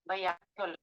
ضيعت كل.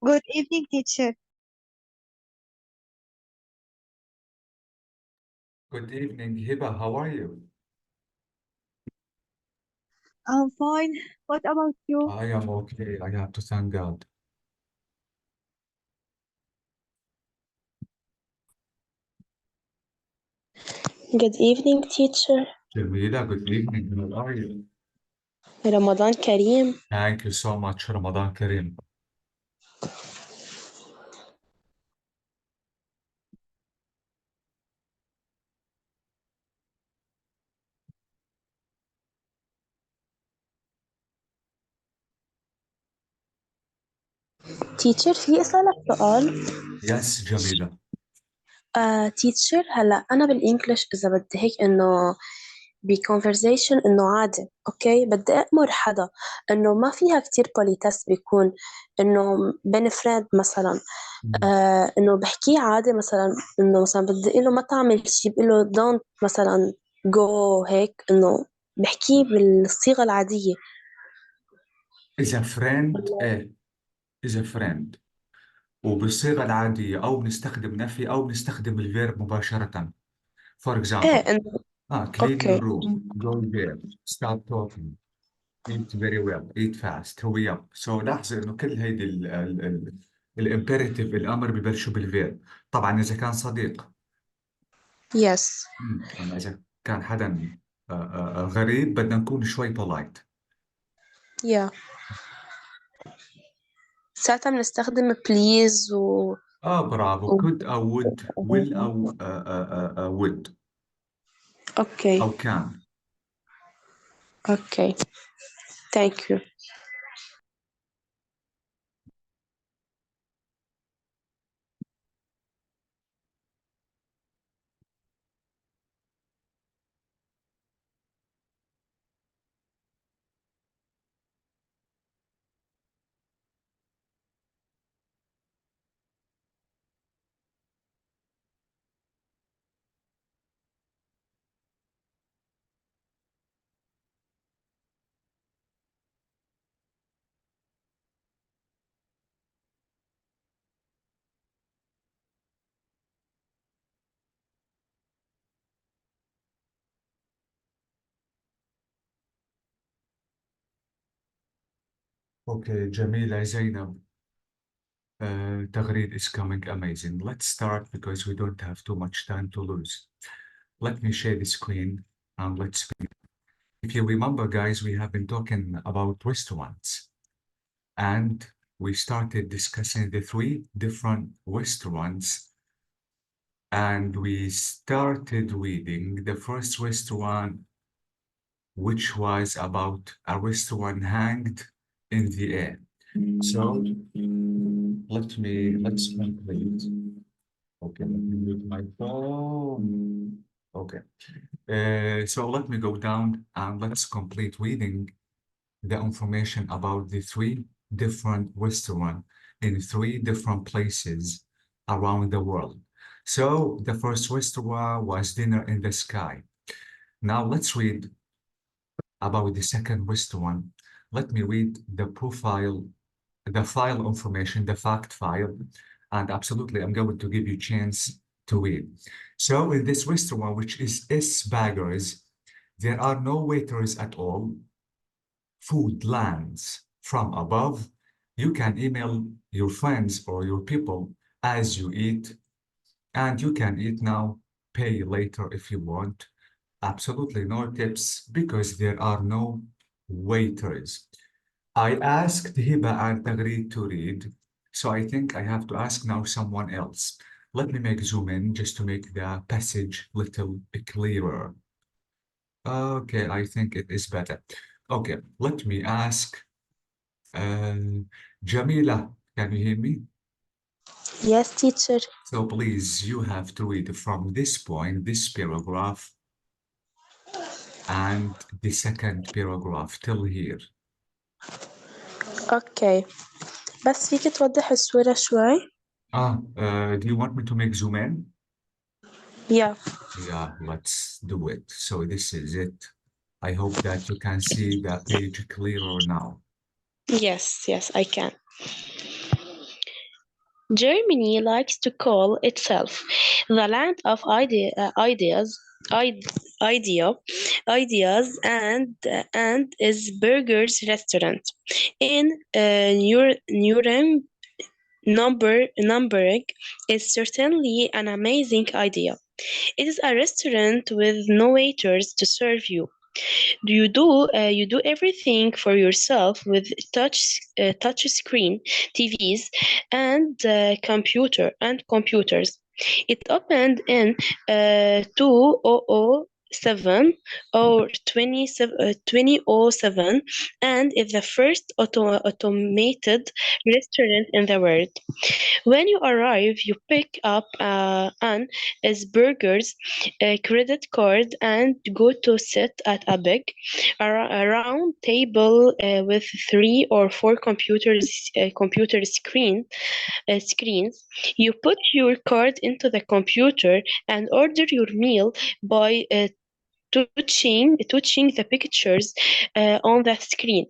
Good evening, teacher. Good evening, Hiba. How are you? I'm fine. What about you? I am okay. I have to thank God. Good evening, teacher. Jamila, good evening. How are you? Ramadan Kareem. Thank you so much, Ramadan Kareem. teacher في أسألك سؤال. Yes, Jamila. teacher هلا أنا بالإنجليش إذا بدي هيك إنه بconversation إنه عادي أوكي بدي أأمر حدا إنه ما فيها كتير politesse بيكون إنه بين فريند مثلا إنه بحكيه عادي مثلا إنه مثلا بدي أقول له ما تعمل شي بقول له don't مثلا go هيك إنه بحكيه بالصيغة العادية. إذا فريند إيه؟ إذا فريند وبالصيغة العادية أو بنستخدم نفي أو بنستخدم الفيرب مباشرة. For إيه example, إنه clean your أوكي room, go there, start talking, eat very well, eat fast, hurry up. So لاحظ إنه كل هيدي الامبيراتيف الأمر ببلشوا بالفيرب. طبعا إذا كان صديق. yes. أما إذا كان حدا غريب بدنا نكون شوي polite. yeah. ساعتها بنستخدم please برافو. could أو would will أو would okay. أو can. Okay. Thank you. Okay, جميلة زينب. تغريد is coming amazing. Let's start because we don't have too much time to lose. Let me share the screen and let's begin. If you remember, guys, we have been talking about restaurants and we started discussing the 3 different restaurants and we started reading the first restaurant, which was about a restaurant hanged in the air. So let's complete. Okay, let me mute my phone. Okay. So let me go down and let's complete reading the information about the 3 different restaurants in 3 different places around the world. So the first restaurant was Dinner in the Sky. Now let's read about the second restaurant. Let me read the profile, the file information, the fact file, and absolutely I'm going to give you a chance to read. So in this restaurant, which is S Baggers, there are no waiters at all. Food lands from above. You can email your friends or your people as you eat, and you can eat now, pay later if you want. Absolutely no tips because there are no waiters. I asked Hiba and Tagreed to read, so I think I have to ask now someone else. Let me make zoom in just to make the passage little clearer. Okay, I think it is better. Okay, let me ask Jamila, can you hear me? Yes, teacher. So please, you have to read from this point, this paragraph, and the second paragraph till here. Okay. بس فيك توضح الصورة شوي؟ Do you want me to make zoom in? Yeah. Yeah, let's do it. So this is it. I hope that you can see the page clearer now. Yes, I can. Germany likes to call itself the land of idea, ideas, and is Burger's restaurant in Nuremberg is certainly an amazing idea. It is a restaurant with no waiters to serve you. You do everything for yourself with touch screen TVs and computers. It opened in 2007 or 2007 and is the first automated restaurant in the world. When you arrive, you pick up an Asperger's credit card and go to sit at a big a round table with 3 or 4 computer screens. You put your card into the computer and order your meal by touching the pictures on the screen.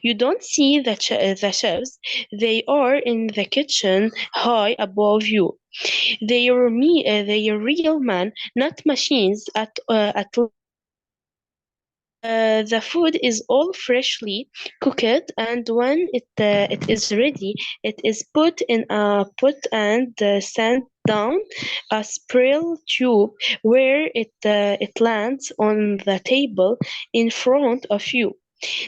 You don't see the chefs. They are in the kitchen high above you. They are real men, not machines at The food is all freshly cooked, and when it is ready, it is put in a pot and sent down a spiral tube where it lands on the table in front of you.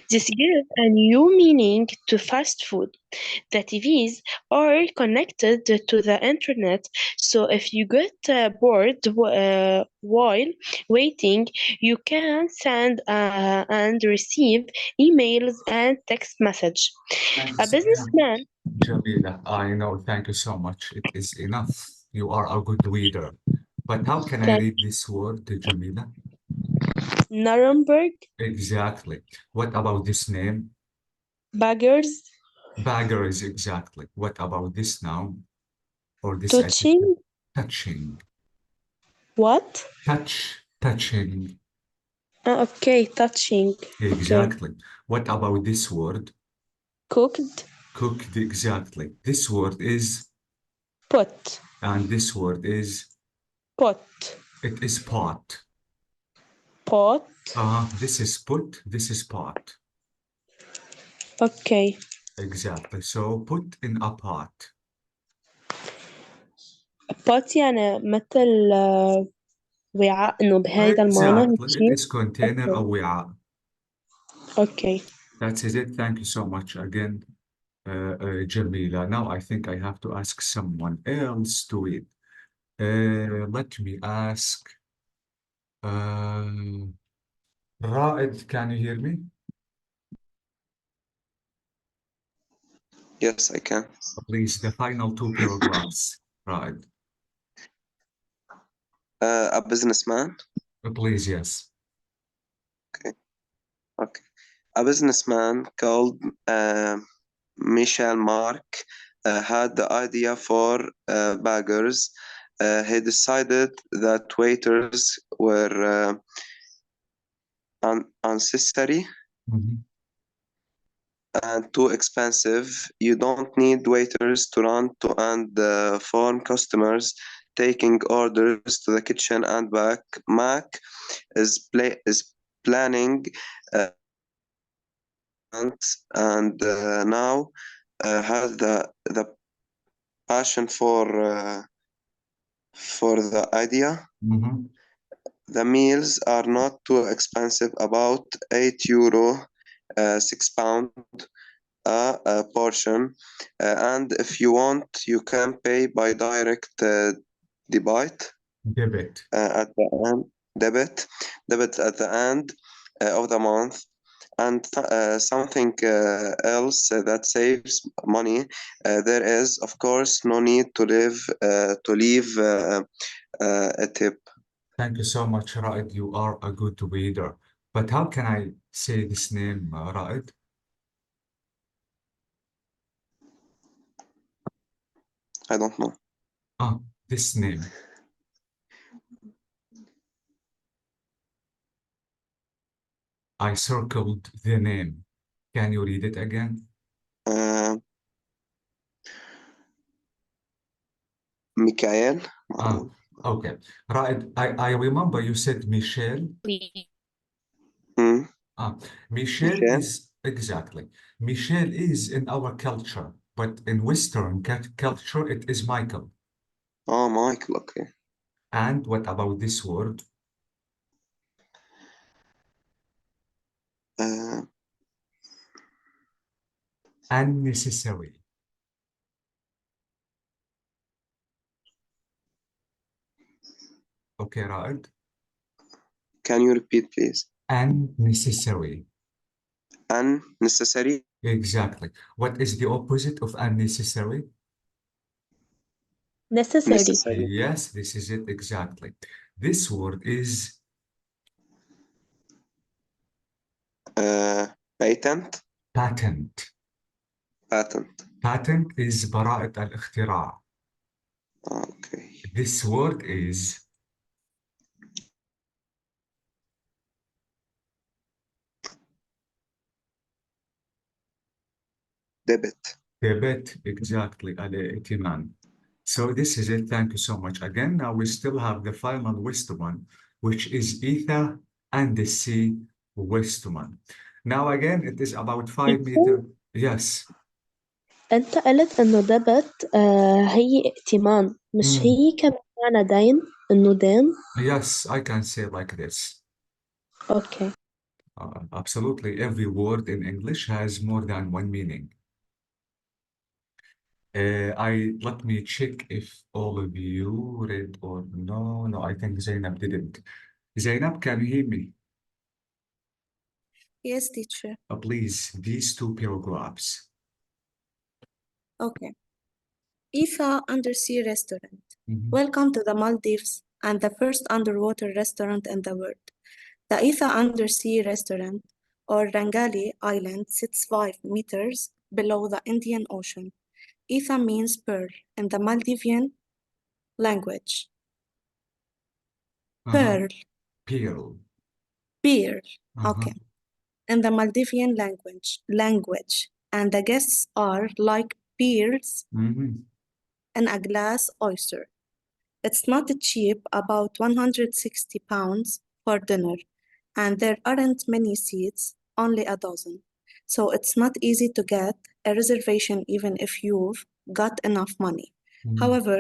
This gives a new meaning to fast food. The TVs are connected to the internet, so if you get bored while waiting, you can send and receive emails and text message. Thank you A so much, businessman Jamila. I know. Thank you so much. It is enough. You are a good reader. But how can I can read this word, Jamila? Nuremberg Exactly. What about this name? baggers Baggers, exactly. What about this noun or this adjective? touching Touching. what? Touching. Okay, touching. Okay, Exactly. What about this word? cooked Cooked, exactly. This word is, pot and this word is, pot it is pot. pot. This is put, this is pot. Okay. Exactly. So put in a pot. بوت يعني مثل وعاء إنه بهيدا المعنى هيك Exactly. It شيء. is container أوكي أو وعاء. أوكي That's it. Thank you so much again, Jamila. Now I think I have to ask someone else to read. Let me ask. Raed, can you hear me? Yes, I can. Please, the final two paragraphs. Raed. A businessman. Please, yes. Okay. A businessman called Michel Mark had the idea for baggers. He decided that waiters were unnecessary Mhm. and too expensive. You don't need waiters to run to and phone customers, taking orders to the kitchen and back. Mac is planning uh, and now has the passion for the idea. Mhm. The meals are not too expensive, about €8, £6 a portion, and if you want, you can pay by direct debit Debit. at the end, debit, debit at the end of the month. And something else that saves money, there is, of course, no need to leave a tip. Thank you so much, Raed. You are a good reader. But how can I say this name, Raed? I don't know. This name. I circled the name. Can you read it again? Uh, Mikael. Okay. Raed, I remember you said Michelle. Hmm? Michelle Michael. is exactly. Michelle is in our culture, but in Western culture, it is Michael. Oh, Michael. Okay. And what about this word? Uh, Unnecessary. Okay, Raed. can you repeat, please? Unnecessary. Unnecessary. Exactly. What is the opposite of unnecessary? necessary Necessary. Yes, this is it exactly. This word is Patent. patent. Patent. Patent is براءة الاختراع. Okay. This word is Debit. debit, exactly, الائتمان. So this is it. Thank you so much. Again, now we still have the final wisdom one, which is ether and the sea Westman. Now again, it is about 5 meters. Yes. أنت قلت إنه دبت هي ائتمان مش Mm. هي كمان معنى دين إنه دين. Yes, I can say like this. Okay. Absolutely, every word in English has more than one meaning. Let me check if all of you read or no. No, I think Zainab didn't. Zainab, can you hear me? Yes, teacher. Please, these two paragraphs. Okay. IFA Undersea Restaurant. Mhm. Welcome to the Maldives and the first underwater restaurant in the world. The IFA Undersea Restaurant, or Rangali Island, sits 5 meters below the Indian Ocean. IFA means pearl in the Maldivian language. Uh-huh. Pearl, Pearl. pearl, Uh-huh. okay, in the Maldivian language, and the guests are like pearls Mhm. in a glass oyster. It's not cheap, about 160 pounds for dinner, and there aren't many seats, only a dozen. So it's not easy to get a reservation even if you've got enough money. Mhm. However,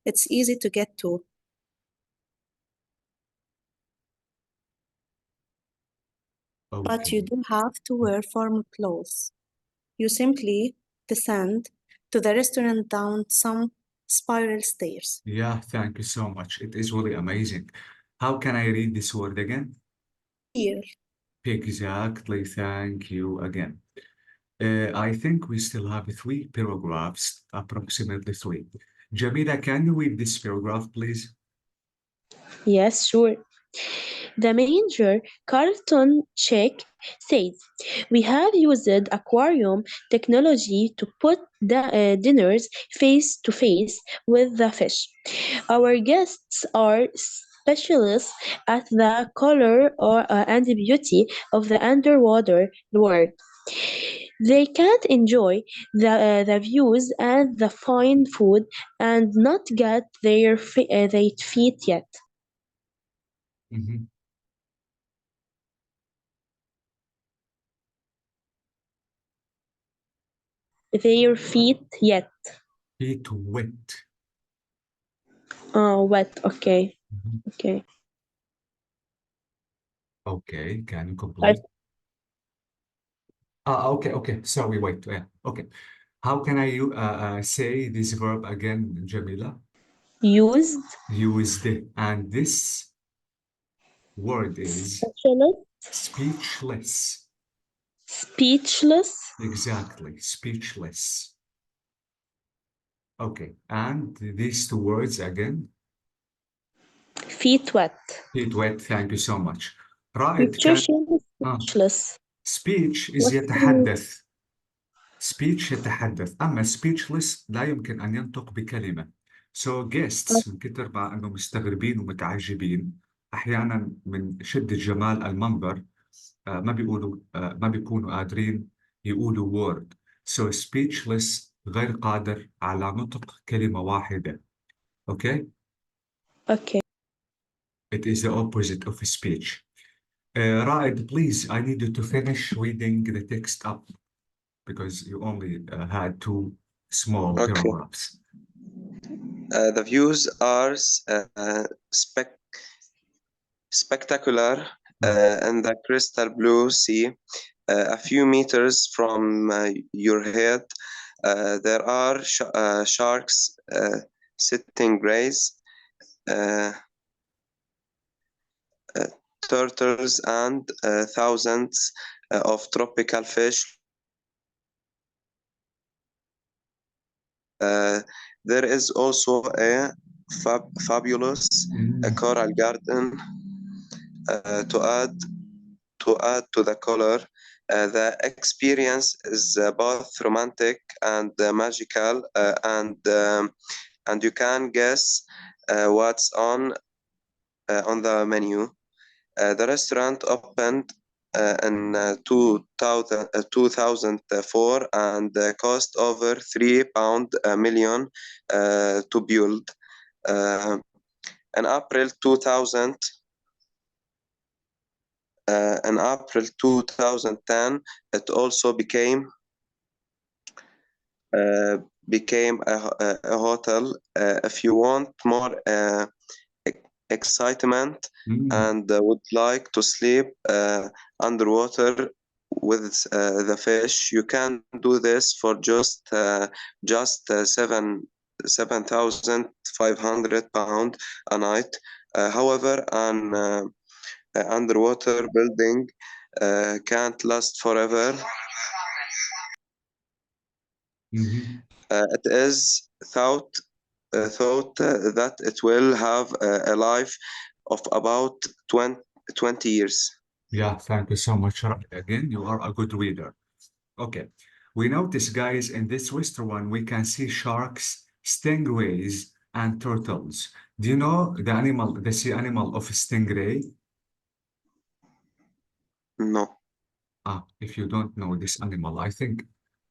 it's easy to get to. But you Okay. do have to wear formal clothes. You simply descend to the restaurant down some spiral stairs. Yeah, thank you so much. It is really amazing. How can I read this word again? Here, Exactly. Thank you again. I think we still have 3 paragraphs, approximately 3. Jamila, can you read this paragraph, please? Yes, sure. The manager, Carlton Check, says, "We have used aquarium technology to put dinners face to face with the fish. Our guests are specialists at the color and beauty of the underwater world. They can't enjoy the views and the fine food and not get their feet yet. Mhm. Their feet yet. Feet wet. Oh, wet. Okay. Mhm. Okay. Okay, can you I complete? Okay. Sorry, wait. Okay. How can I say this verb again, Jamila? used Used. And this word is specialist, speechless. speechless, Exactly, speechless. Okay, and these 2 words again. feet wet. Feet wet. Thank you so much. رائد Teacher, كان she is آه. speechless. speech is What's the meaning? يتحدث. speech يتحدث. أما speechless لا يمكن أن ينطق بكلمة. So guests من كتر ما أنهم مستغربين ومتعجبين أحيانا من شدة جمال المنظر ما بيكونوا قادرين يقولوا word. So speechless غير قادر على نطق كلمة واحدة. Okay? Okay. It is the opposite of speech. Raed, please, I need you to finish reading the text up because you only had 2 small Okay. paragraphs. The views are spectacular in the crystal blue sea. A few meters from your head, there are sharks, stingrays, uh, turtles, and thousands of tropical fish. There is also a fabulous coral garden to add to the color. The experience is both romantic and magical, and you can guess what's on the menu. The restaurant opened in 2004 and cost over £3 million to build. In April 2000, in April 2010, it also became a hotel. If you want more excitement and would like to sleep underwater with the fish, you can do this for just 7,500 pounds a night. However, an underwater building can't last forever. It is thought that it will have a life of about 20 years. Yeah, thank you so much. Again, you are a good reader. Okay. We notice, guys, in this Western one, we can see sharks, stingrays, and turtles. Do you know the sea animal of stingray? No. If you don't know this animal, I think,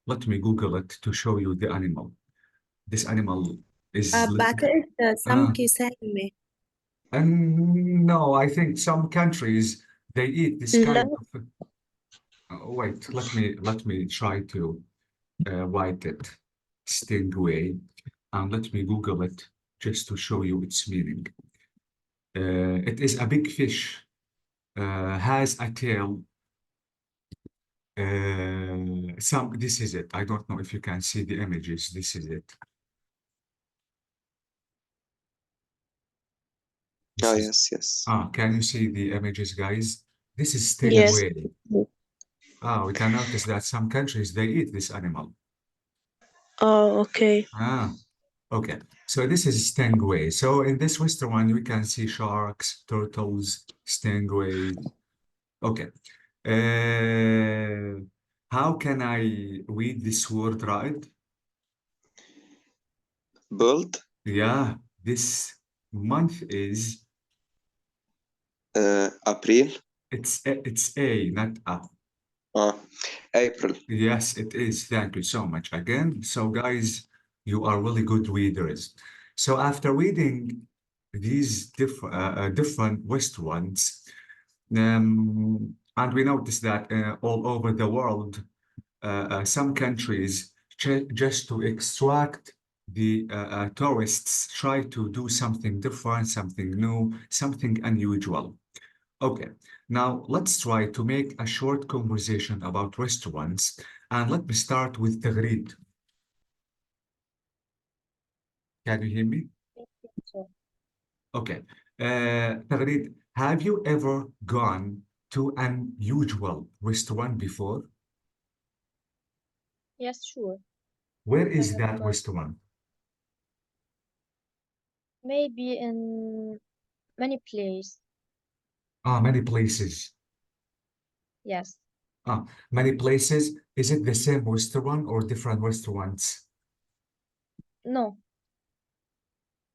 let me Google it to show you the animal. This animal is... بعتقد سمكة سامة. And no, I think some countries, they eat this kind of... wait, let me try to write it. Stingray. And let me Google it just to show you its meaning. It is a big fish, has a tail. This is it. I don't know if you can see the images. This is it. Yes. Can you see the images, guys? This is Yes. stingray. We can notice that some countries, they eat this animal. Oh, okay. Okay. So this is stingray. So in this Western one, we can see sharks, turtles, stingrays. Okay. How can I read this word right? Build. Yeah, this month is... April. It's A, not A. April. Yes, it is. Thank you so much again. So guys, you are really good readers. So after reading these different West ones, and we notice that all over the world, some countries just to extract the tourists try to do something different, something new, something unusual. Okay, now let's try to make a short conversation about restaurants, and let me start with Tagreed. Can you hear me? Okay. Tagreed, have you ever gone to an unusual restaurant before? Yes, sure. Where I is have that gone. restaurant? Maybe in many places. Many places. Yes. Many places. Is it the same restaurant or different restaurants? No.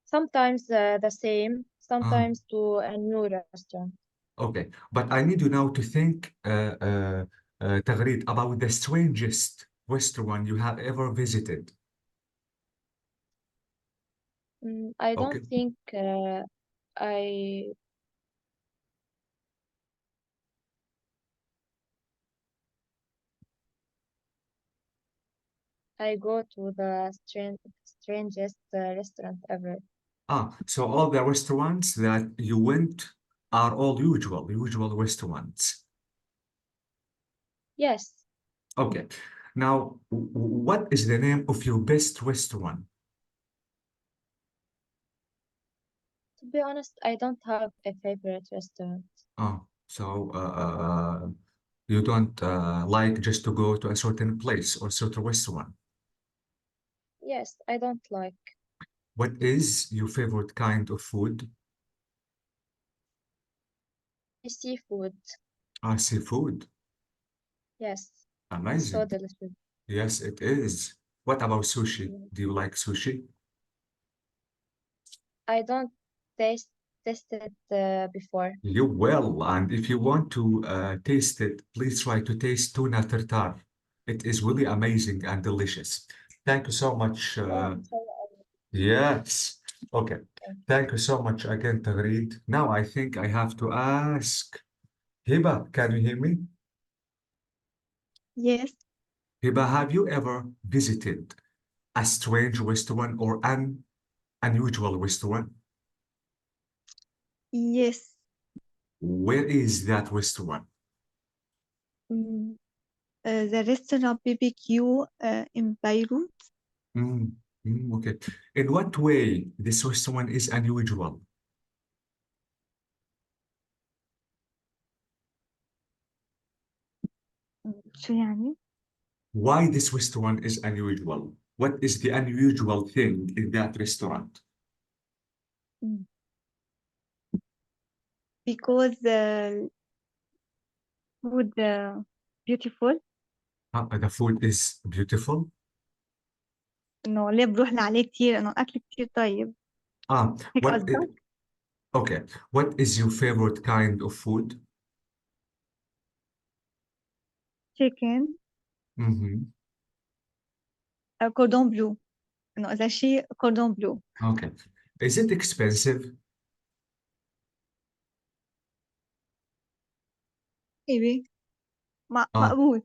Sometimes the same, sometimes to a new restaurant. Okay, but I need you now to think, Tagreed, about the strangest restaurant you have ever visited. I don't Okay. think I go to the strangest restaurant ever. So all the restaurants that you went are all usual restaurants. Yes. Okay. Now, what is the name of your best restaurant? To be honest, I don't have a favorite restaurant. So you don't like just to go to a certain place or certain restaurant? Yes, I don't like What is your favorite kind of food? seafood. Seafood. Yes, it's so Amazing. delicious. Yes, it is. What about sushi? Yeah. Do you like sushi? I don't taste it before. You will, and if you want to taste it, please try to taste tuna tartar. It is really amazing and delicious. Thank you so much. Yeah, inshallah. Yes. Okay. Thank Thank you so much again, Tagreed. Now I think I have to ask Hiba, can you hear me? Yes. Hiba, have you ever visited a strange restaurant or an unusual restaurant? Yes. Where is that restaurant? Mm, the restaurant BBQ in Beirut. Okay. In what way this restaurant is unusual? شو يعني؟ Why this restaurant is unusual? What is the unusual thing in that restaurant? Mm. Because the food beautiful. The food is beautiful. إنه ليه بروح لعليه كتير إنه أكل كتير طيب هيك What قصدك؟ okay. What is your favorite kind of food? chicken Mm-hmm. cordon bleu إنه إذا شيء cordon bleu. Okay. Is it expensive? maybe Uh, مقبول.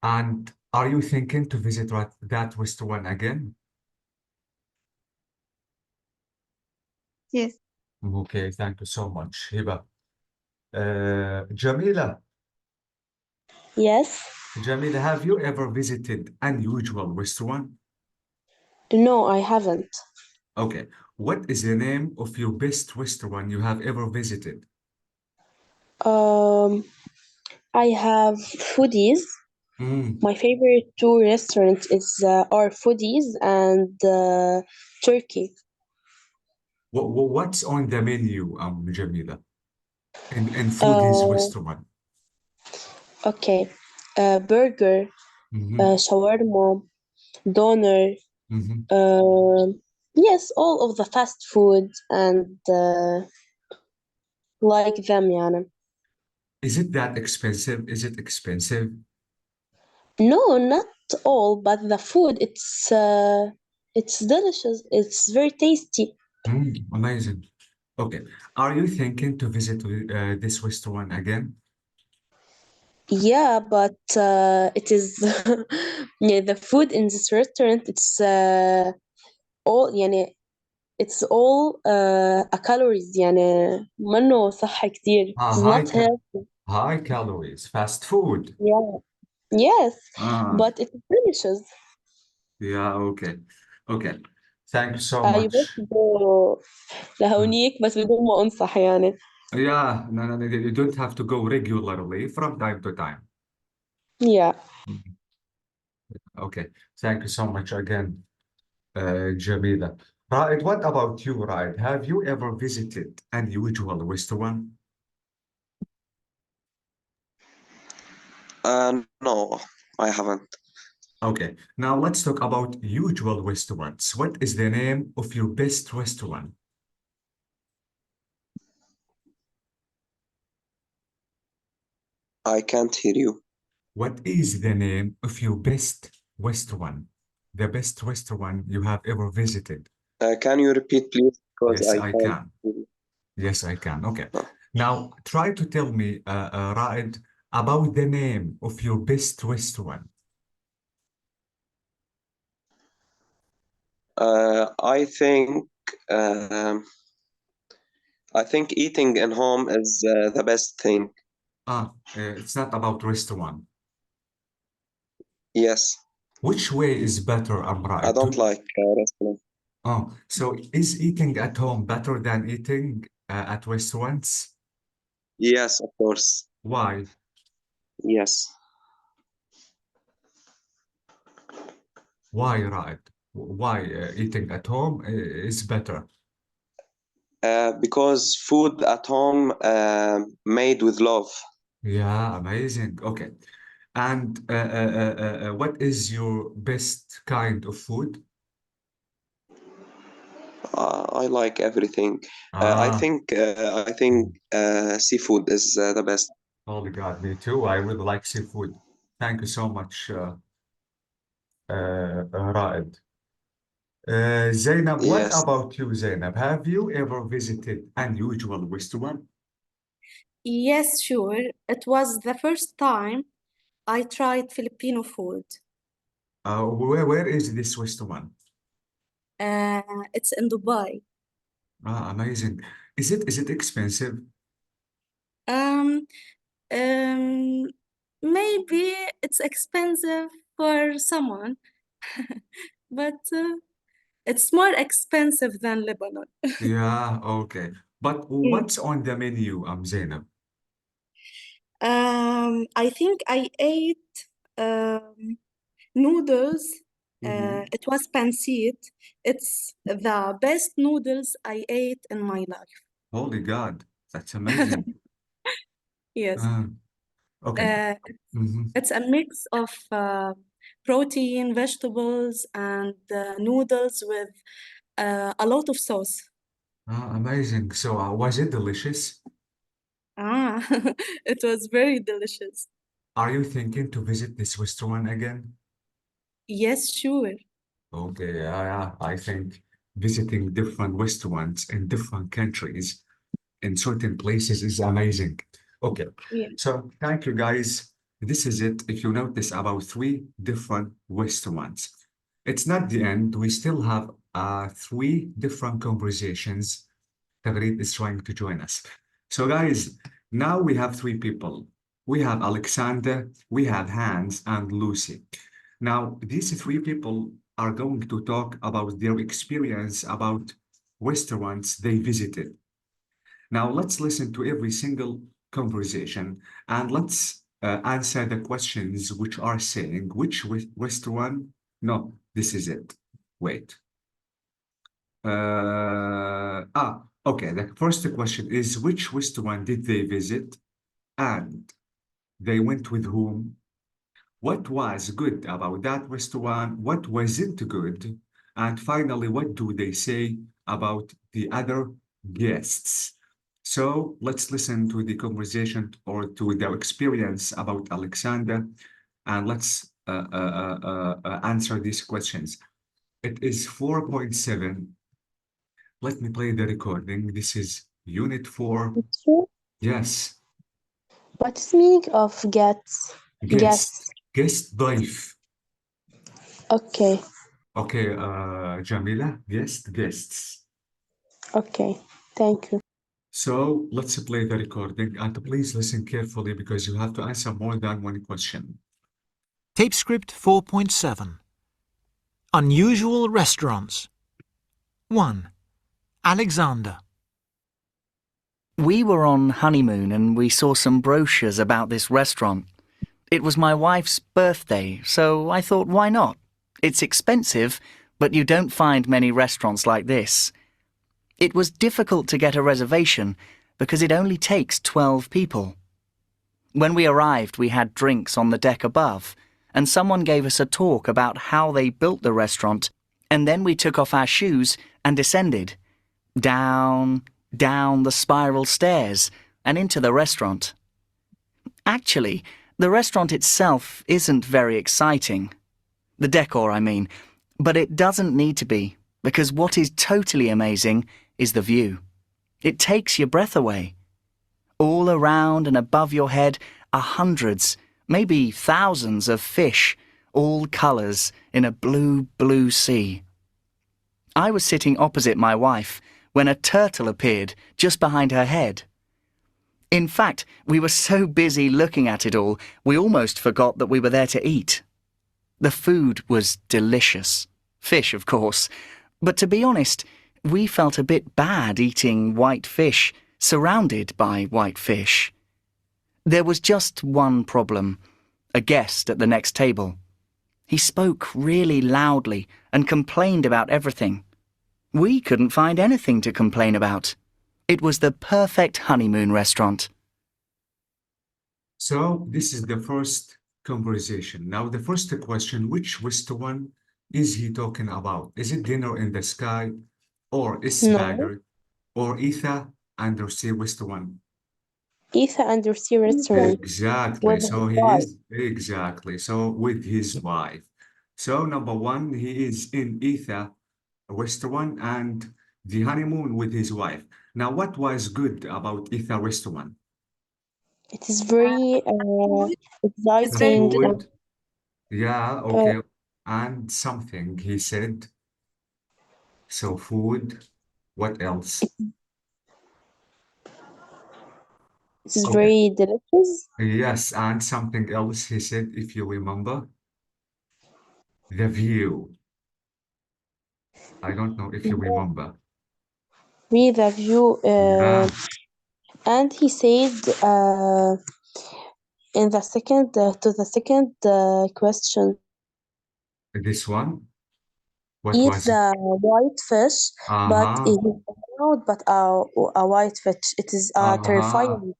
and are you thinking to visit that restaurant again? Yes. Okay, thank you so much, Hiba. Jamila, Yes. Jamila, have you ever visited unusual restaurant? No, I haven't. Okay. What is the name of your best restaurant you have ever visited? I have foodies. My favorite two restaurants are foodies and Turkey. What's on the menu, Jamila, in foodies Uh, restaurant? okay. Burger, shawarma, doner. Mhm. Yes, all of the fast food and like them, يعني. Is it that expensive? Is it expensive? No, not all, but the food it's delicious. It's very tasty. Amazing. Okay. Are you thinking to visit this restaurant again? Yeah, but it is yeah, the food in this restaurant all يعني it's all a calories يعني منه صحة كتير. It's not healthy. High calories, fast food. Yeah. Yes, Ah, but it's delicious. yeah, okay. Okay. Thank you so much. يبقى لهونيك بس بدون ما أنصح يعني. Yeah, no, you don't have to go regularly from time to time. Yeah. Okay. Thank you so much again, Jamila. Raed, what about you, Raed? Have you ever visited an unusual restaurant? No, I haven't. Okay, now let's talk about usual restaurants. What is the name of your best restaurant? I can't hear you. What is the name of your best restaurant? The best restaurant you have ever visited? Can you repeat, please? Because Yes, I I can't can. hear you. Yes, I can. Okay. No. Now try to tell me, Raed, about the name of your best restaurant. I think um, eating in home is the best thing. It's not about restaurant. Yes, Which way is better, I Raed? don't like restaurant. So is eating at home better than eating at restaurants? Yes, of course. Why? Yes. Why, Raed? Why eating at home is better? Because food at home made with love. Yeah, amazing. Okay. And what is your best kind of food? I like everything. Ah, I think seafood is the best. holy God, me too. I really like seafood. Thank you so much, Raed. Zainab, what Yes. about you, Zainab? Have you ever visited unusual restaurant? Yes, sure. It was the first time I tried Filipino food. Where is this restaurant? It's in Dubai. Ah, amazing. Is it expensive? Um, um, Maybe it's expensive for someone, but it's more expensive than Lebanon. Yeah, okay. But what's on the menu, Zainab? I think I ate noodles. It was pancit. It's the best noodles I ate in my life. Holy God, that's amazing. Yes. Ah, okay. Uh, Mhm. it's a mix of protein, vegetables, and noodles with a lot of sauce. Ah, amazing. So, was it delicious? Ah, it was very delicious. Are you thinking to visit this restaurant again? Yes, sure. Okay, yeah, I think visiting different restaurants in different countries in certain places is amazing. Okay, Yeah. so thank you guys. This is it. If you notice about three different restaurants, it's not the end. We still have three different conversations. Tagreed is trying to join us. So guys, now we have three people. We have Alexander, we have Hans, and Lucy. Now, these three people are going to talk about their experience about restaurants they visited. Now, let's listen to every single conversation and let's answer the questions which are saying which restaurant. No, this is it. Wait. Okay. The first question is which restaurant did they visit and they went with whom? What was good about that restaurant? What wasn't good? And finally, what do they say about the other guests? So let's listen to the conversation or to their experience about Alexander, and let's answer these questions. It is 4.7. Let me play the recording. This is Unit 4. Sure. Yes, What is meaning of gets? guest. Guest ضيف. Okay, Okay, Jamila, guests. okay. Thank you. So let's play the recording and please listen carefully because you have to answer more than one question. Tape script 4.7. Unusual restaurants. 1. Alexander. We were on honeymoon and we saw some brochures about this restaurant. It was my wife's birthday, so I thought, why not? It's expensive, but you don't find many restaurants like this. It was difficult to get a reservation because it only takes 12 people. When we arrived, we had drinks on the deck above, and someone gave us a talk about how they built the restaurant, and then we took off our shoes and descended. Down the spiral stairs, and into the restaurant. Actually, the restaurant itself isn't very exciting. The decor, I mean. But it doesn't need to be, because what is totally amazing is the view. It takes your breath away. All around and above your head are hundreds, maybe thousands of fish, all colours in a blue sea. I was sitting opposite my wife when a turtle appeared just behind her head. In fact, we were so busy looking at it all, we almost forgot that we were there to eat. The food was delicious. Fish, of course. But to be honest, we felt a bit bad eating white fish, surrounded by white fish. There was just one problem: a guest at the next table. He spoke really loudly and complained about everything. We couldn't find anything to complain about. It was the perfect honeymoon restaurant. So this is the first conversation. Now the first question, which restaurant is he talking about? Is it Dinner in the Sky or Isbagger or Etha Undersea Restaurant? Ether Undersea Restaurant. Exactly. With So he wife. is exactly. So with his wife. So number one, he is in Etha Restaurant and the honeymoon with his wife. Now, what was good about Etha Restaurant? It is very Food is The exciting. very food. Yeah, okay. And something he said. So food. What else? It is Okay. very delicious. Yes, and something else he said, if you remember, the view. I don't know if you remember. With a view. Yeah, And he said in the second to the second question, this one. What eat was it? the white fish, but it Uh-huh. is not but a white fish. It is Uh-huh. terrifying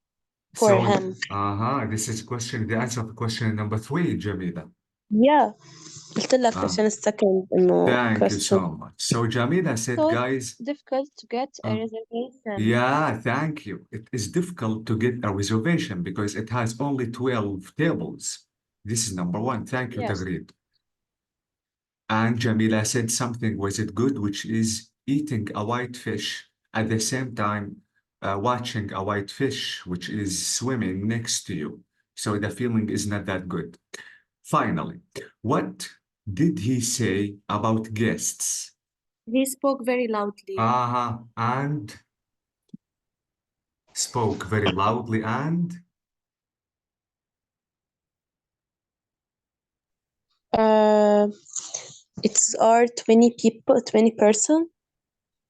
for So, him. this is question, the answer of question number 3, Jamila. Yeah, قلت لك Ah, عشان السكند إنه thank you question. so much. So Jamila said, So guys, difficult to get a uh, reservation. yeah, thank you. It is difficult to get a reservation because it has only 12 tables. This is number 1. Thank you, Yes. Tagreed. And Jamila said something, was it good, which is eating a white fish at the same time watching a white fish, which is swimming next to you. So the feeling is not that good. Finally, what did he say about guests? He spoke very loudly. And spoke very loudly and It's are 20 people, 20 person.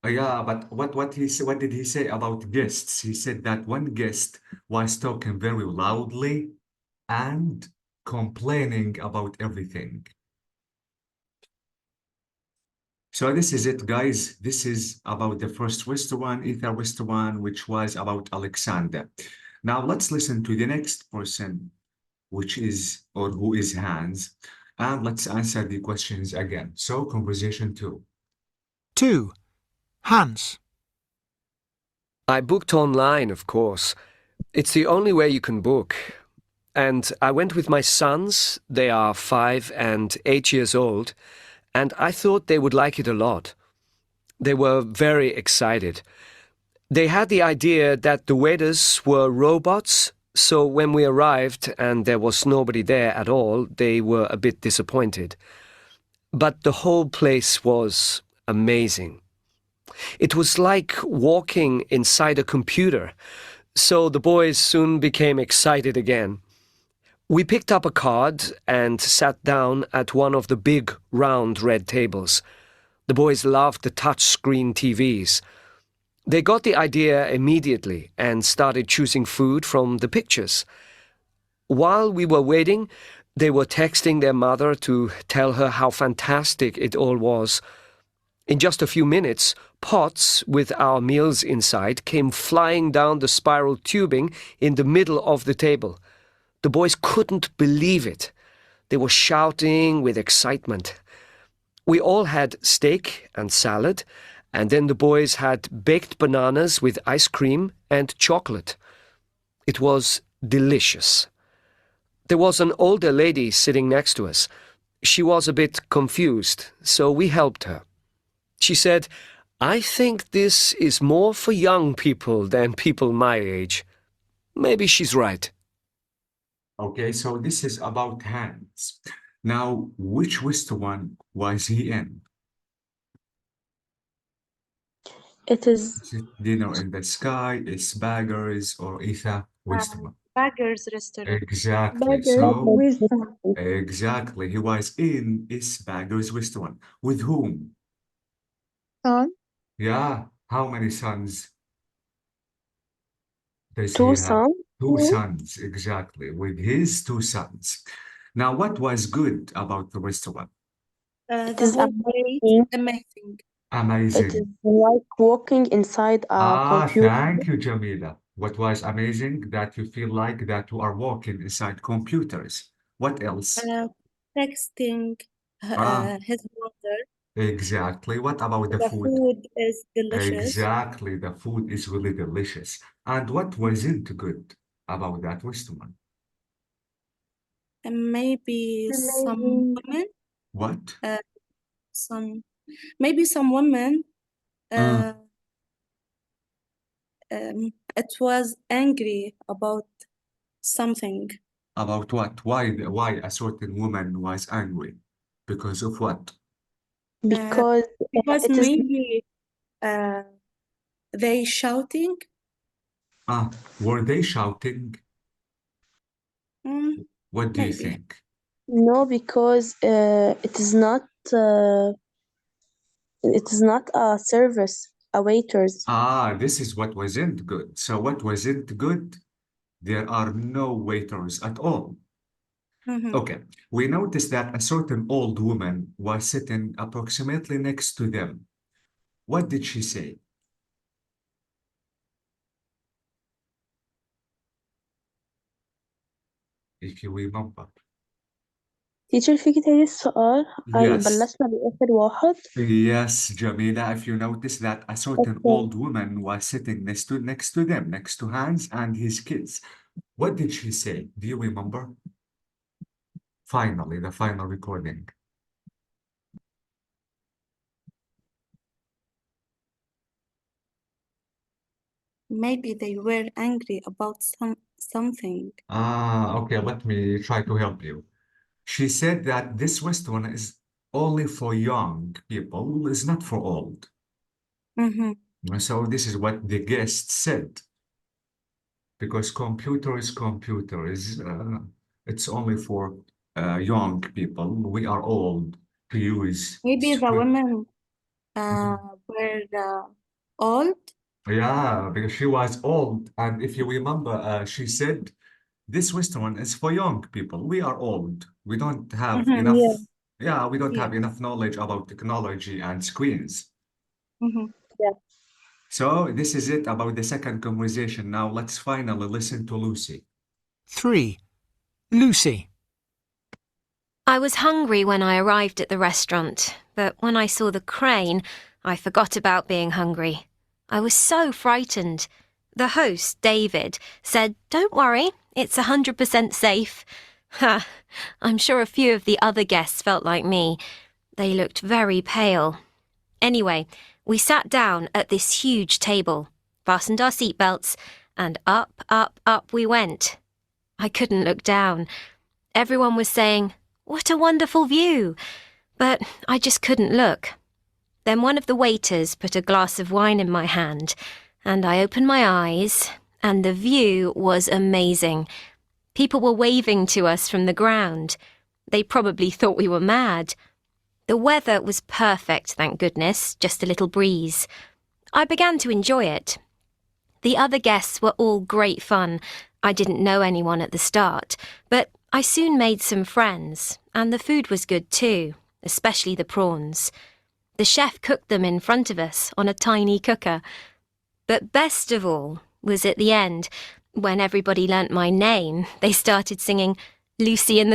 yeah, but what did he say about guests? He said that one guest was talking very loudly and complaining about everything. So this is it, guys. This is about the first restaurant, Ether restaurant, which was about Alexander. Now let's listen to the next person, which is or who is Hans, and let's answer the questions again. So conversation 2. 2. Hans. I booked online, of course. It's the only way you can book. And I went with my sons. They are 5 and 8 years old, and I thought they would like it a lot. They were very excited. They had the idea that the waiters were robots, so when we arrived and there was nobody there at all, they were a bit disappointed. But the whole place was amazing. It was like walking inside a computer, so the boys soon became excited again. We picked up a card and sat down at one of the big, round red tables. The boys loved the touch-screen TVs. They got the idea immediately and started choosing food from the pictures. While we were waiting, they were texting their mother to tell her how fantastic it all was. In just a few minutes, pots with our meals inside came flying down the spiral tubing in the middle of the table. The boys couldn't believe it. They were shouting with excitement. We all had steak and salad, and then the boys had baked bananas with ice cream and chocolate. It was delicious. There was an older lady sitting next to us. She was a bit confused, so we helped her. She said, "I think this is more for young people than people my age." Maybe she's right. Okay, so this is about Hans. Now, which restaurant was he in? It is Is it Dinner in the Sky, is Baggers, or Ether restaurant? Bagger's restaurant. Exactly. Burger So, with exactly, he was in Is Baggers restaurant. With whom? son. Yeah, how many sons does he 2 have? sons. Two sons, exactly, with his 2 sons. Now, what was good about the restaurant? It The is whole plate, amazing. amazing. It is Amazing. like walking inside a computer. Thank you, Jamila. What was amazing that you feel like that you are walking inside computers. What else? Texting Ah, his mother. exactly. What about the The food? food is delicious. Exactly. The food is really delicious. And what wasn't good about that restaurant? And maybe some Amazing. women, What? uh, some maybe some women, Mm. uh, it was angry about something. About what? Why a certain woman was angry? Because of what? Because Because it is maybe they shouting. Were they shouting? Mm, What do you maybe. think? no, because it is not a service, a waiters. This is what wasn't good. So what wasn't good? There are no waiters at all. Mhm. Okay, we noticed that a certain old woman was sitting approximately next to them. What did she say? If you remember. teacher فيكي تاني السؤال Yes. بلشنا بآخر واحد. Yes, Jamila, if you notice that a certain Okay. old woman was sitting next to them, next to Hans and his kids. What did she say? Do you remember? Finally, the final recording. Maybe they were angry about something. Okay, let me try to help you. She said that this restaurant is only for young people, it's not for old. Mhm. So this is what the guest said. Because computers, it's only for young people. We are old to use. Maybe the women were old. Yeah, because she was old. And if you remember, she said, this restaurant is for young people. We are old. We don't have Mhm. enough. Yeah. Yeah, we don't Yeah. have enough knowledge about technology and screens. Mhm. So this is it about the second conversation. Now let's finally listen to Lucy. 3. Lucy. I was hungry when I arrived at the restaurant, but when I saw the crane, I forgot about being hungry. I was so frightened. The host, David, said, "Don't worry, it's 100% safe." Ha! I'm sure a few of the other guests felt like me. They looked very pale. Anyway, we sat down at this huge table, fastened our seatbelts, and up, up, up we went. I couldn't look down. Everyone was saying, "What a wonderful view!" But I just couldn't look. Then one of the waiters put a glass of wine in my hand, and I opened my eyes, and the view was amazing. People were waving to us from the ground. They probably thought we were mad. The weather was perfect, thank goodness, just a little breeze. I began to enjoy it. The other guests were all great fun. I didn't know anyone at the start, but I soon made some friends, and the food was good too, especially the prawns. The chef cooked them in front of us on a tiny cooker. But best of all was at the end, when everybody learnt my name, they started singing Lucy in the